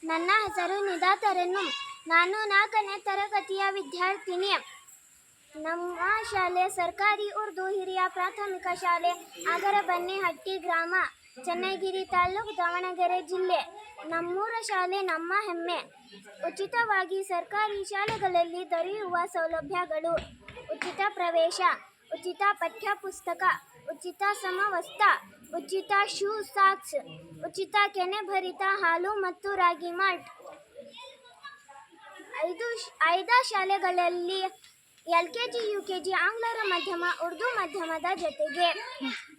ನನ್ನ ಹೆಸರು ನಿಧಾ ತರನ್ನುಮ್. ನಾನು 4ನೇ ತರಗತಿಯ ವಿದ್ಯಾರ್ಥಿನಿ. ನಮ್ಮ ಶಾಲೆ ಸರ್ಕಾರಿ ಉರ್ದು ಹಿರಿಯ ಪ್ರಾಥಮಿಕ ಶಾಲೆ, ಆಗರಬನ್ನಿಹಟ್ಟಿ ಗ್ರಾಮ, ಚನ್ನಗಿರಿ ತಾಲೂಕು, ದಾವಣಗೆರೆ ಜಿಲ್ಲೆ. ನಮ್ಮೂರ ಶಾಲೆ ನಮ್ಮ ಹೆಮ್ಮೆ. ಉಚಿತವಾಗಿ ಸರ್ಕಾರಿ ಶಾಲೆಗಳಲ್ಲಿ ದೊರೆಯುವ ಸೌಲಭ್ಯಗಳು: ಉಚಿತ ಪ್ರವೇಶ, ಉಚಿತ ಪಠ್ಯಪುಸ್ತಕ, ಉಚಿತ ಸಮವಸ್ತ್ರ, ಉಚಿತ ಶೂ ಸಾಕ್ಸ್, ಉಚಿತ ಕೆನೆಭರಿತ ಹಾಲು ಮತ್ತು ರಾಗಿ ಮಾಲ್ಟ್. 5 ಶಾಲೆಗಳಲ್ಲಿ LKG, UKG ಆಂಗ್ಲ ಮಾಧ್ಯಮ, ಉರ್ದು ಮಾಧ್ಯಮದ ಜೊತೆಗೆ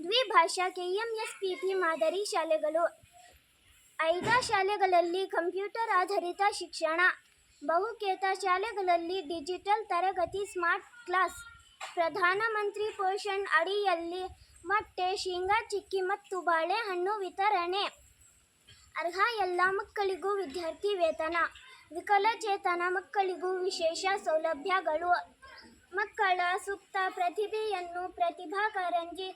ದ್ವಿಭಾಷಾ KMSPP ಮಾದರಿ ಶಾಲೆಗಳು. 5 ಶಾಲೆಗಳಲ್ಲಿ ಕಂಪ್ಯೂಟರ್ ಆಧಾರಿತ ಶಿಕ್ಷಣ. ಬಹುಕೇತ ಶಾಲೆಗಳಲ್ಲಿ ಡಿಜಿಟಲ್ ತರಗತಿ, ಸ್ಮಾರ್ಟ್ ಕ್ಲಾಸ್. ಪ್ರಧಾನಮಂತ್ರಿ ಪೋಷಣ್ ಅಡಿಯಲ್ಲಿ ಮೊಟ್ಟೆ, ಶೇಂಗಾ ಚಿಕ್ಕಿ ಮತ್ತು ಬಾಳೆಹಣ್ಣು ವಿತರಣೆ. ಅರ್ಹ ಎಲ್ಲ ಮಕ್ಕಳಿಗೂ ವಿದ್ಯಾರ್ಥಿ ವೇತನ. ವಿಕಲಚೇತನ ಮಕ್ಕಳಿಗೂ ವಿಶೇಷ ಸೌಲಭ್ಯಗಳು. ಮಕ್ಕಳ ಸುಪ್ತ ಪ್ರತಿಭೆಯನ್ನು ಪ್ರತಿಭಾ ಕಾರಂಜಿ,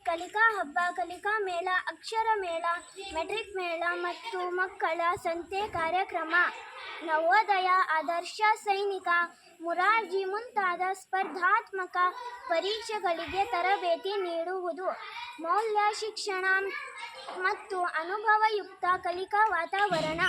ಕಲಿಕಾ ಹಬ್ಬ, ಕಲಿಕಾ ಮೇಳ, ಅಕ್ಷರ ಮೇಳ, ಮೆಟ್ರಿಕ್ ಮೇಳ ಮತ್ತು ಮಕ್ಕಳ ಸಂತೆ ಕಾರ್ಯಕ್ರಮ. ನವೋದಯ, ಆದರ್ಶ ಸೈನಿಕ, ಮುರಾರ್ಜಿ ಮುಂತಾದ ಸ್ಪರ್ಧಾತ್ಮಕ ಪರೀಕ್ಷೆಗಳಿಗೆ ತರಬೇತಿ ನೀಡುವುದು. ಮೌಲ್ಯ ಶಿಕ್ಷಣ ಮತ್ತು ಅನುಭವಯುಕ್ತ ಕಲಿಕಾ ವಾತಾವರಣ.